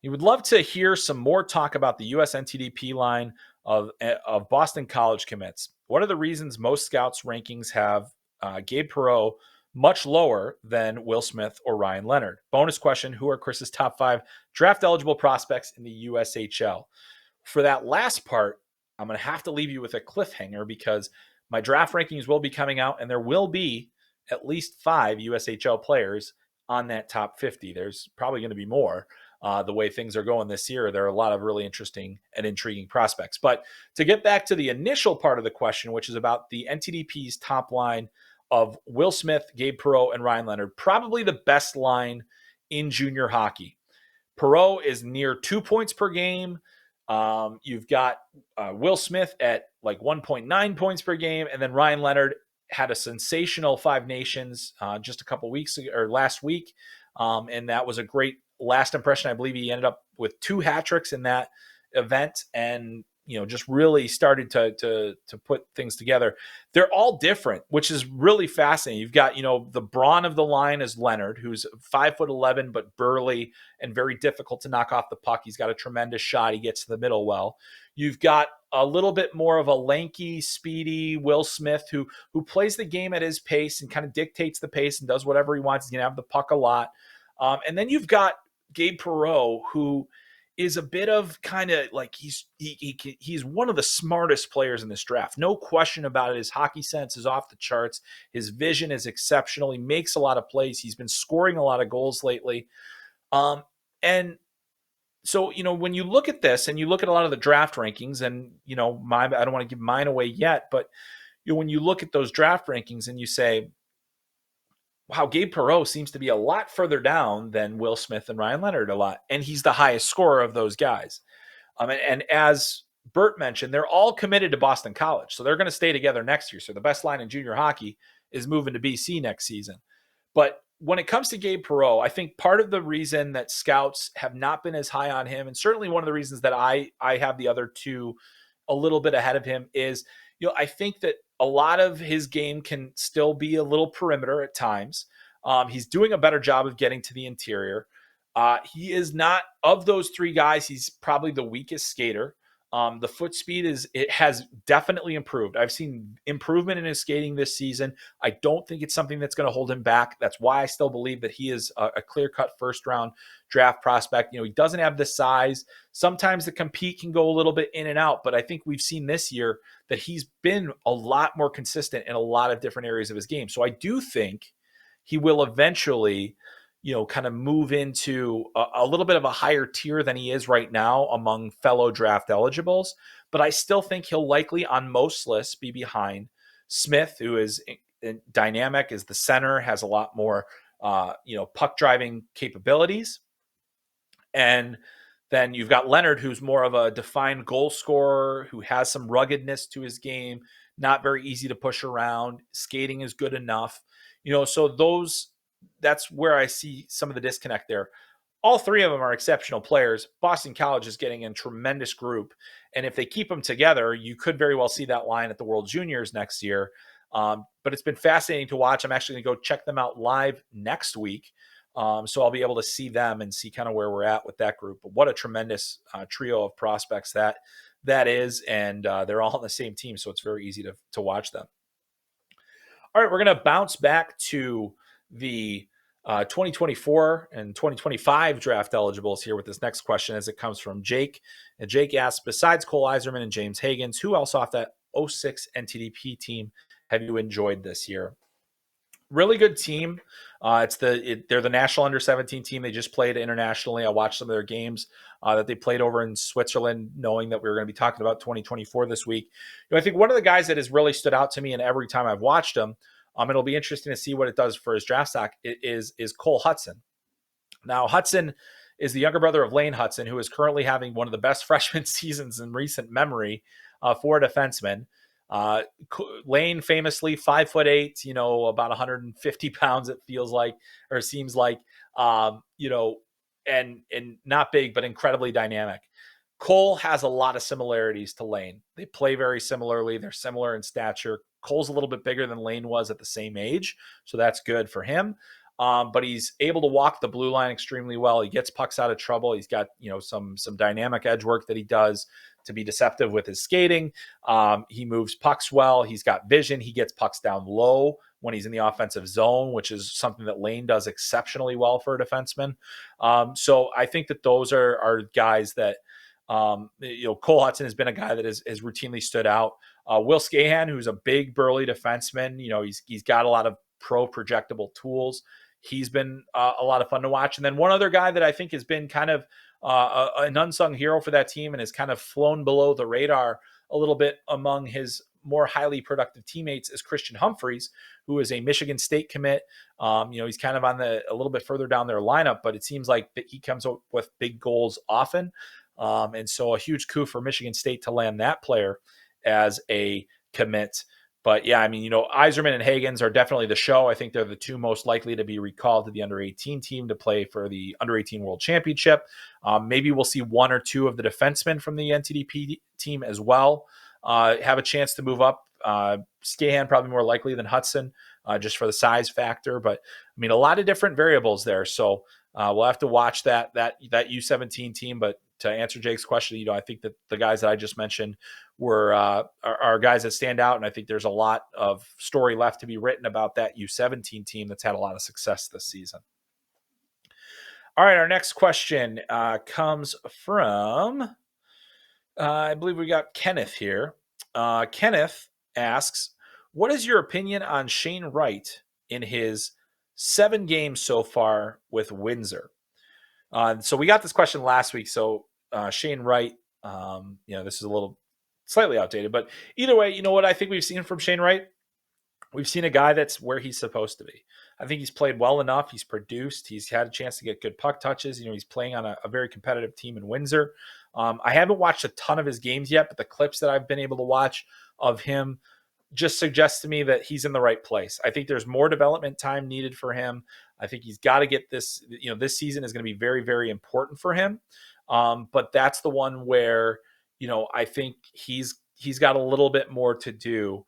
he would love to hear some more talk about the US NTDP line of Boston college commits. What are the reasons most scouts' rankings have Gabe Perreault much lower than Will Smith or Ryan Leonard? Bonus question, who are Chris's top 5 draft-eligible prospects in the USHL? For that last part, I'm going to have to leave you with a cliffhanger, because my draft rankings will be coming out, and there will be at least 5 USHL players on that top 50. There's probably going to be more. The way things are going this year, there are a lot of really interesting and intriguing prospects. But to get back to the initial part of the question, which is about the NTDP's top line of Will Smith, Gabe Perreault, and Ryan Leonard, probably the best line in junior hockey. Perreault is near 2 points per game. You've got Will Smith at like 1.9 points per game, and then Ryan Leonard had a sensational Five Nations just a couple weeks ago, or last week, and that was a great last impression. I believe he ended up with 2 hat tricks in that event, and just really started to put things together. They're all different, which is really fascinating. You've got the brawn of the line is Leonard, who's 5'11" but burly and very difficult to knock off the puck. He's got a tremendous shot. He gets to the middle well. You've got a little bit more of a lanky, speedy Will Smith who plays the game at his pace and kind of dictates the pace and does whatever he wants. He's going to have the puck a lot. And then you've got Gabe Perreault, who is a bit of kind of like he's one of the smartest players in this draft. No question about it. His hockey sense is off the charts. His vision is exceptional. He makes a lot of plays. He's been scoring a lot of goals lately. And so, when you look at this and you look at a lot of the draft rankings, and, I don't want to give mine away yet, but when you look at those draft rankings and you say, wow, Gabe Perreault seems to be a lot further down than Will Smith and Ryan Leonard a lot. And he's the highest scorer of those guys. And as Bert mentioned, they're all committed to Boston College. So they're going to stay together next year. So the best line in junior hockey is moving to BC next season. But when it comes to Gabe Perreault, I think part of the reason that scouts have not been as high on him, and certainly one of the reasons that I have the other two a little bit ahead of him, is I think that a lot of his game can still be a little perimeter at times. He's doing a better job of getting to the interior. He is not, of those 3 guys, he's probably the weakest skater. The foot speed has definitely improved. I've seen improvement in his skating this season. I don't think it's something that's going to hold him back. That's why I still believe that he is a clear-cut first-round draft prospect. He doesn't have the size. Sometimes the compete can go a little bit in and out, but I think we've seen this year that he's been a lot more consistent in a lot of different areas of his game. So I do think he will eventually kind of move into a little bit of a higher tier than he is right now among fellow draft eligibles. But I still think he'll likely on most lists be behind Smith, who is dynamic as the center, has a lot more, puck driving capabilities. And then you've got Leonard, who's more of a defined goal scorer, who has some ruggedness to his game, not very easy to push around. Skating is good enough. So that's where I see some of the disconnect there. All 3 of them are exceptional players. Boston College is getting a tremendous group. And if they keep them together, you could very well see that line at the World Juniors next year. But it's been fascinating to watch. I'm actually going to go check them out live next week. So I'll be able to see them and see kind of where we're at with that group. But what a tremendous trio of prospects that is. And they're all on the same team, so it's very easy to watch them. All right, we're going to bounce back to the 2024 and 2025 draft eligibles here with this next question, as it comes from Jake. And Jake asks, besides Cole Eiserman and James Hagans, who else off that 06 NTDP team have you enjoyed this year? Really good team. They're the national under-17 team. They just played internationally. I watched some of their games that they played over in Switzerland, knowing that we were going to be talking about 2024 this week. I think one of the guys that has really stood out to me, and every time I've watched him, it'll be interesting to see what it does for his draft stock, is Cole Hudson. Now, Hudson is the younger brother of Lane Hudson, who is currently having one of the best freshman seasons in recent memory for a defenseman. Lane famously 5'8", about 150 pounds, it feels like, or seems like, and not big, but incredibly dynamic. Cole has a lot of similarities to Lane. They play very similarly. They're similar in stature. Cole's a little bit bigger than Lane was at the same age, so that's good for him. But he's able to walk the blue line extremely well. He gets pucks out of trouble. He's got, some dynamic edge work that he does to be deceptive with his skating. He moves pucks well. He's got vision. He gets pucks down low when he's in the offensive zone, which is something that Lane does exceptionally well for a defenseman. So I think that those are guys that, Cole Hudson has been a guy that has routinely stood out. Will Skahan, who's a big burly defenseman, he's got a lot of pro projectable tools. He's been a lot of fun to watch. And then one other guy that I think has been kind of an unsung hero for that team and has kind of flown below the radar a little bit among his more highly productive teammates is Christian Humphreys, who is a Michigan State commit. He's kind of on a little bit further down their lineup, but it seems like that he comes up with big goals often. And so a huge coup for Michigan State to land that player as a commit. But yeah, I mean, Eiserman and Hagens are definitely the show. I think they're the two most likely to be recalled to the under-18 team to play for the under-18 World Championship. Maybe we'll see one or two of the defensemen from the NTDP team as well have a chance to move up. Skahan probably more likely than Hudson, just for the size factor. But I mean, a lot of different variables there. So we'll have to watch that U17 team. But to answer Jake's question, I think that the guys that I just mentioned are guys that stand out, and I think there's a lot of story left to be written about that U17 team that's had a lot of success this season. All right, our next question comes from, I believe we got Kenneth here. Kenneth asks, what is your opinion on Shane Wright in his 7 games so far with Windsor? So we got this question last week. So Shane Wright, this is a little slightly outdated, but either way, what I think we've seen from Shane Wright? We've seen a guy that's where he's supposed to be. I think he's played well enough. He's produced. He's had a chance to get good puck touches. He's playing on a very competitive team in Windsor. I haven't watched a ton of his games yet, but the clips that I've been able to watch of him just suggests to me that he's in the right place. I think there's more development time needed for him. I think he's got to get this, this season is going to be very, very important for him. But that's the one where, I think he's got a little bit more to do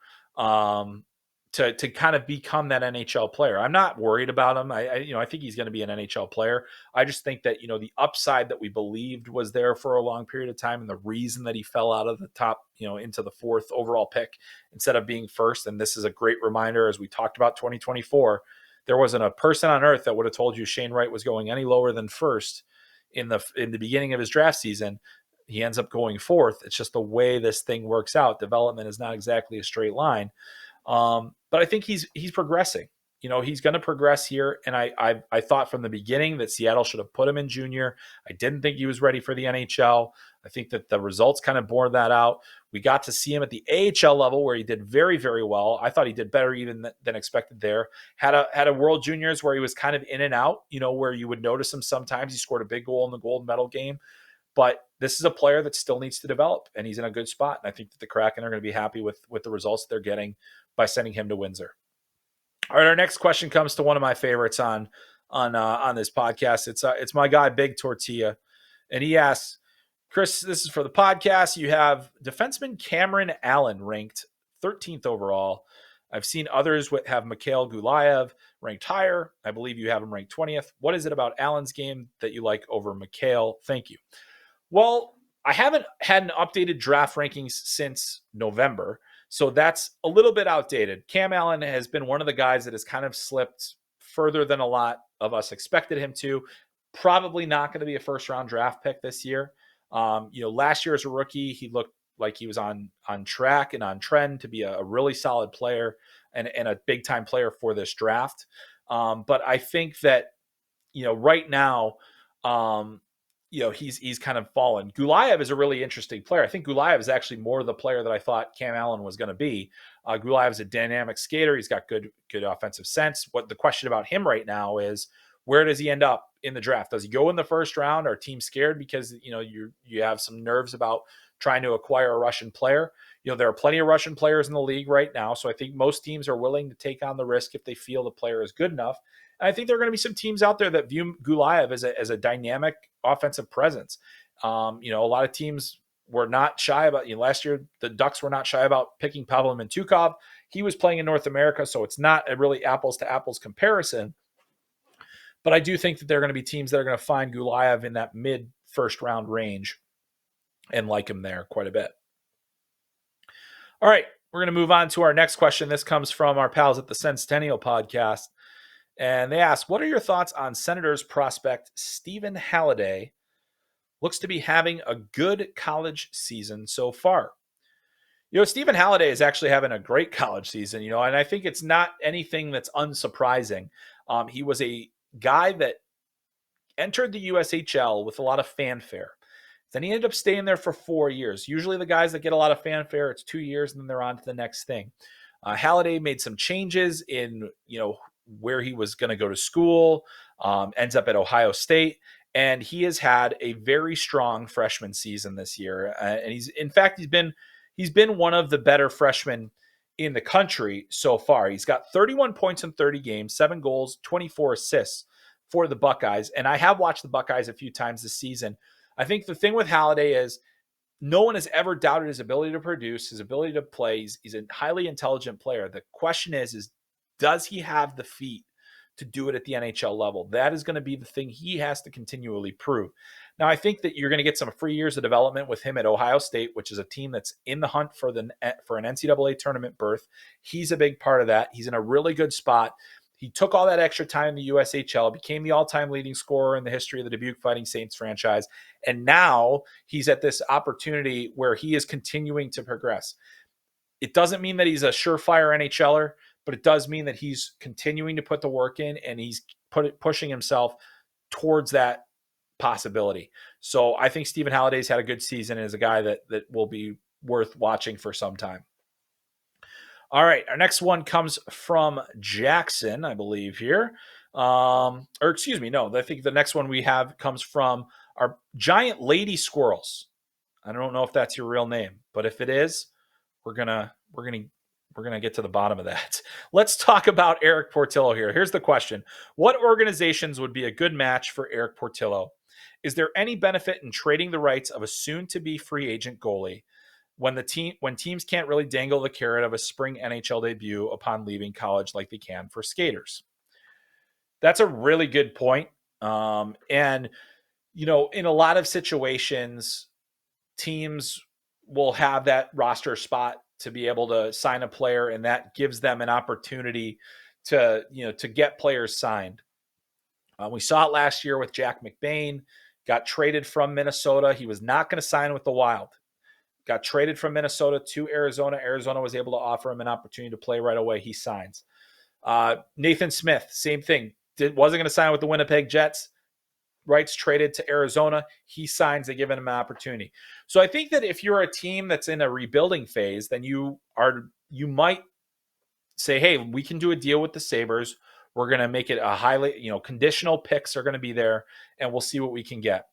to kind of become that NHL player. I'm not worried about him. I think he's going to be an NHL player. I just think that, the upside that we believed was there for a long period of time, and the reason that he fell out of the top, into the 4th overall pick instead of being first. And this is a great reminder, as we talked about 2024, there wasn't a person on earth that would have told you Shane Wright was going any lower than first in the beginning of his draft season. He ends up going 4th. It's just the way this thing works out. Development is not exactly a straight line. But I think he's progressing. He's going to progress here. And I thought from the beginning that Seattle should have put him in junior. I didn't think he was ready for the NHL. I think that the results kind of bore that out. We got to see him at the AHL level where he did very, very well. I thought he did better even than expected there. Had a World Juniors where he was kind of in and out, where you would notice him sometimes. He scored a big goal in the gold medal game. But this is a player that still needs to develop, and he's in a good spot. And I think that the Kraken are going to be happy with the results they're getting by sending him to Windsor. All right, our next question comes to one of my favorites on this podcast. It's my guy, Big Tortilla, and he asks, Chris, this is for the podcast. You have defenseman Cameron Allen ranked 13th overall. I've seen others have Mikhail Gulayev ranked higher. I believe you have him ranked 20th. What is it about Allen's game that you like over Mikhail? Thank you. Well, I haven't had an updated draft rankings since November, so that's a little bit outdated. Cam Allen has been one of the guys that has kind of slipped further than a lot of us expected him to. Probably not going to be a first-round draft pick this year. Last year as a rookie, he looked like he was on track and on trend to be a really solid player and a big-time player for this draft. But I think that, right now, he's kind of fallen. Gulayev is a really interesting player. I think Gulayev is actually more the player that I thought Cam Allen was going to be. Gulayev is a dynamic skater. He's got good offensive sense. What the question about him right now is, where does he end up in the draft? Does he go in the first round? Are teams scared because, you have some nerves about trying to acquire a Russian player? There are plenty of Russian players in the league right now. So I think most teams are willing to take on the risk if they feel the player is good enough. And I think there are going to be some teams out there that view Gulayev as a dynamic offensive presence. A lot of teams were not shy about, last year, the Ducks were not shy about picking Pavel Mintyukov. He was playing in North America, so it's not a really apples to apples comparison. But I do think that there are going to be teams that are going to find Gulayev in that mid first round range and like him there quite a bit. All right, we're going to move on to our next question. This comes from our pals at the Centennial podcast. And they ask, what are your thoughts on Senators prospect Stephen Halliday? Looks to be having a good college season so far. Stephen Halliday is actually having a great college season, and I think it's not anything that's unsurprising. He was a guy that entered the USHL with a lot of fanfare. Then he ended up staying there for 4 years. Usually the guys that get a lot of fanfare, it's 2 years, and then they're on to the next thing. Halliday made some changes in, where he was going to go to school, ends up at Ohio State, and he has had a very strong freshman season this year. And he's been one of the better freshmen in the country so far. He's got 31 points in 30 games, 7 goals, 24 assists for the Buckeyes. And I have watched the Buckeyes a few times this season. I think the thing with Halliday is no one has ever doubted his ability to produce, his ability to play. He's a highly intelligent player. The question is does he have the feet to do it at the NHL level? That is going to be the thing he has to continually prove. Now, I think that you're going to get some free years of development with him at Ohio State, which is a team that's in the hunt for an NCAA tournament berth. He's a big part of that. He's in a really good spot. He took all that extra time in the USHL, became the all-time leading scorer in the history of the Dubuque Fighting Saints franchise, and now he's at this opportunity where he is continuing to progress. It doesn't mean that he's a surefire NHLer, but it does mean that he's continuing to put the work in, and he's pushing himself towards that possibility. So I think Stephen Halliday's had a good season and is a guy that will be worth watching for some time. All right, our next one comes from Jackson, I believe here. I think the next one we have comes from our giant lady squirrels. I don't know if that's your real name, but if it is, we're gonna get to the bottom of that. Let's talk about Eric Portillo here. Here's the question: what organizations would be a good match for Eric Portillo? Is there any benefit in trading the rights of a soon-to-be free agent goalie when teams can't really dangle the carrot of a spring NHL debut upon leaving college like they can for skaters? That's a really good point. And in a lot of situations, teams will have that roster spot to be able to sign a player, and that gives them an opportunity to get players signed. We saw it last year with Jack McBain, got traded from Minnesota. He was not going to sign with the Wild. Got traded from Minnesota to Arizona. Arizona was able to offer him an opportunity to play right away. He signs. Nathan Smith, same thing. Wasn't going to sign with the Winnipeg Jets. Rights traded to Arizona. He signs. They give him an opportunity. So I think that if you're a team that's in a rebuilding phase, then you might say, hey, we can do a deal with the Sabres. We're going to make it a highly, conditional picks are going to be there, and we'll see what we can get.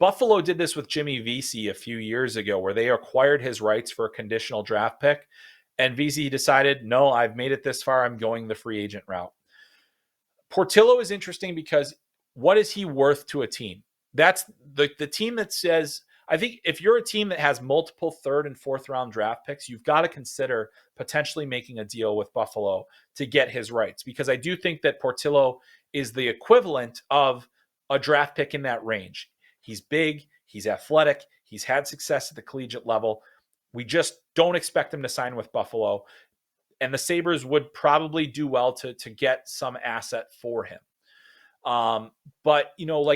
Buffalo did this with Jimmy Vesey a few years ago, where they acquired his rights for a conditional draft pick, and Vesey decided, no, I've made it this far. I'm going the free agent route. Portillo is interesting because what is he worth to a team? That's the team that says, I think if you're a team that has multiple third and fourth round draft picks, you've got to consider potentially making a deal with Buffalo to get his rights, because I do think that Portillo is the equivalent of a draft pick in that range. He's big, he's athletic, he's had success at the collegiate level. We just don't expect him to sign with Buffalo, and the Sabres would probably do well to get some asset for him. But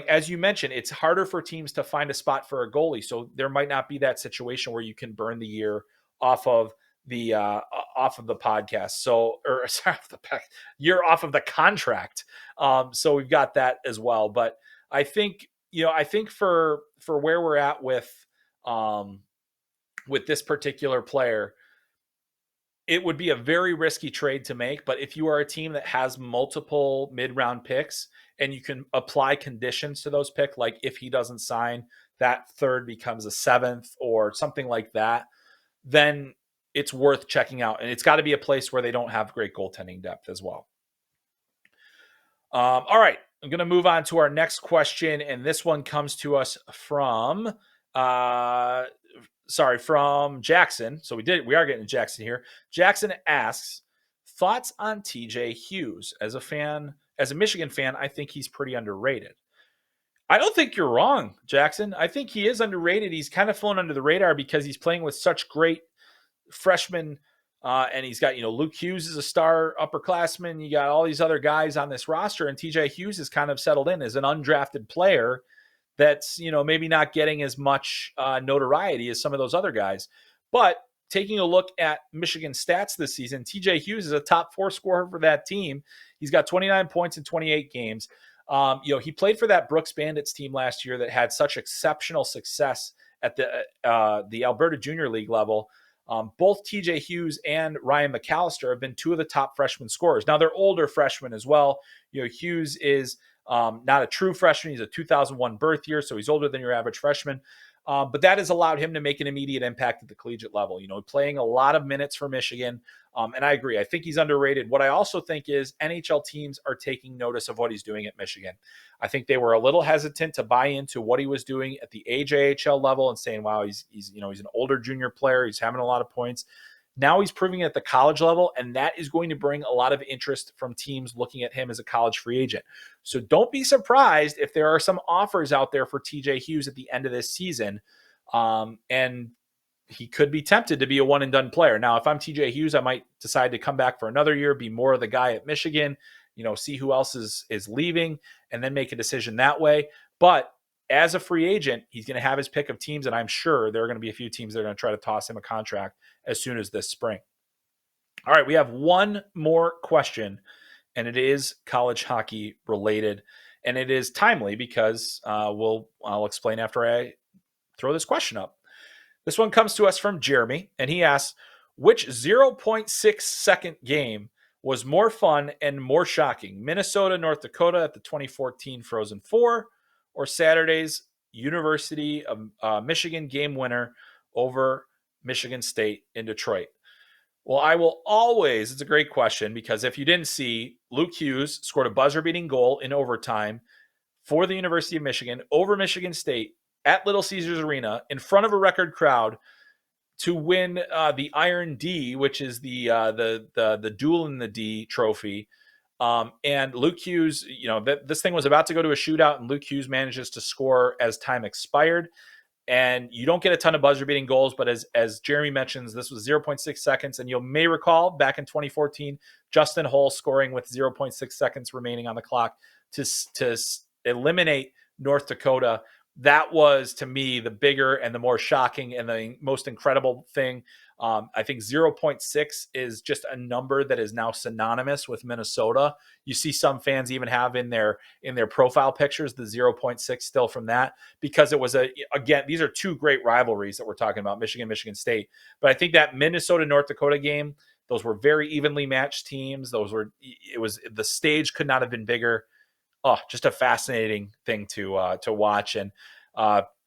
as you mentioned, it's harder for teams to find a spot for a goalie. So there might not be that situation where you can burn the year off of the podcast. Year off of the contract. So we've got that as well. But I think for where we're at with this particular player, it would be a very risky trade to make. But if you are a team that has multiple mid-round picks and you can apply conditions to those picks, like if he doesn't sign, that third becomes a seventh or something like that, then it's worth checking out. And it's got to be a place where they don't have great goaltending depth as well. All right, I'm going to move on to our next question. And this one comes to us from Jackson. So we are getting Jackson here. Jackson asks, thoughts on TJ Hughes? As a Michigan fan, I think he's pretty underrated. I don't think you're wrong, Jackson. I think he is underrated. He's kind of flown under the radar because he's playing with such great freshmen. And he's got, Luke Hughes is a star upperclassman. You got all these other guys on this roster, and TJ Hughes is kind of settled in as an undrafted player that's, maybe not getting as much notoriety as some of those other guys. But taking a look at Michigan stats this season, TJ Hughes is a top 4 scorer for that team. He's got 29 points in 28 games. He played for that Brooks Bandits team last year that had such exceptional success at the Alberta Junior League level. Both TJ Hughes and Ryan McAllister have been 2 of the top freshman scorers. Now, they're older freshmen as well. Hughes is not a true freshman. He's a 2001 birth year, so he's older than your average freshman. But that has allowed him to make an immediate impact at the collegiate level, playing a lot of minutes for Michigan. And I agree. I think he's underrated. What I also think is NHL teams are taking notice of what he's doing at Michigan. I think they were a little hesitant to buy into what he was doing at the AJHL level and saying, wow, he's an older junior player. He's having a lot of points. Now he's proving it at the college level, and that is going to bring a lot of interest from teams looking at him as a college free agent. So don't be surprised if there are some offers out there for TJ Hughes at the end of this season. And he could be tempted to be a one-and-done player. Now, if I'm TJ Hughes, I might decide to come back for another year, be more of the guy at Michigan, see who else is leaving, and then make a decision that way. But as a free agent, he's going to have his pick of teams, and I'm sure there are going to be a few teams that are going to try to toss him a contract as soon as this spring. All right, we have one more question, and it is college hockey related, and it is timely because I'll explain after I throw this question up. This one comes to us from Jeremy, and he asks, which 0.6 second game was more fun and more shocking? Minnesota, North Dakota at the 2014 Frozen Four, or Saturday's University of Michigan game winner over Michigan State in Detroit? Well, I will always, it's a great question, because if you didn't see, Luke Hughes scored a buzzer-beating goal in overtime for the University of Michigan over Michigan State at Little Caesars Arena in front of a record crowd to win the Iron D, which is the Duel in the D trophy. And Luke Hughes, this thing was about to go to a shootout, and Luke Hughes manages to score as time expired. And you don't get a ton of buzzer-beating goals, but as Jeremy mentions, this was 0.6 seconds. And you may recall back in 2014, Justin Hull scoring with 0.6 seconds remaining on the clock to eliminate North Dakota. That was, to me, the bigger and the more shocking and the most incredible thing. I think 0.6 is just a number that is now synonymous with Minnesota. You see some fans even have in their profile pictures the 0.6 still from that, because it was again, these are two great rivalries that we're talking about, Michigan State. But I think that Minnesota North Dakota game, those were very evenly matched teams. The stage could not have been bigger. Oh, just a fascinating thing to watch. And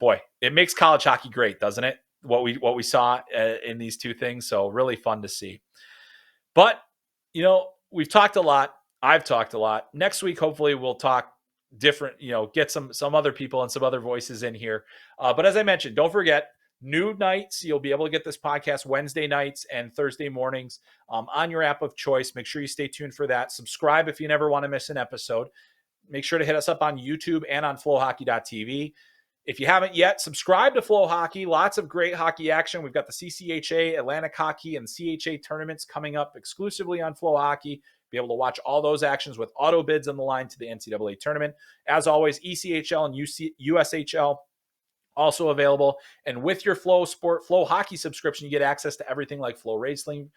boy, it makes college hockey great, doesn't it? What we saw in these two things. So really fun to see. But, we've talked a lot. I've talked a lot. Next week, hopefully we'll talk different, get some other people and some other voices in here. But as I mentioned, don't forget, new nights. You'll be able to get this podcast Wednesday nights and Thursday mornings on your app of choice. Make sure you stay tuned for that. Subscribe if you never want to miss an episode. Make sure to hit us up on YouTube and on FloHockey.tv. If you haven't yet, subscribe to FloHockey. Lots of great hockey action. We've got the CCHA, Atlantic Hockey, and CHA tournaments coming up exclusively on FloHockey. Be able to watch all those actions with auto bids on the line to the NCAA tournament. As always, ECHL and USHL also available. And with your FloHockey subscription, you get access to everything like Flow Wrestling,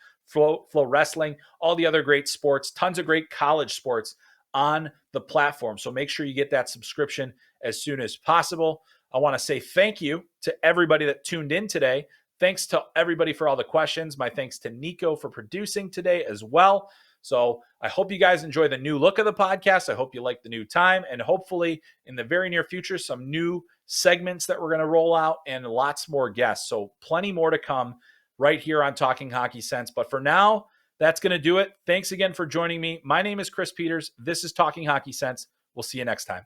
all the other great sports, tons of great college sports on the platform. So make sure you get that subscription as soon as possible. I want to say thank you to everybody that tuned in today. Thanks to everybody for all the questions. My thanks to Nico for producing today as well. So I hope you guys enjoy the new look of the podcast. I hope you like the new time, and hopefully in the very near future, some new segments that we're going to roll out and lots more guests. So plenty more to come right here on Talking Hockey Sense. But for now, that's going to do it. Thanks again for joining me. My name is Chris Peters. This is Talking Hockey Sense. We'll see you next time.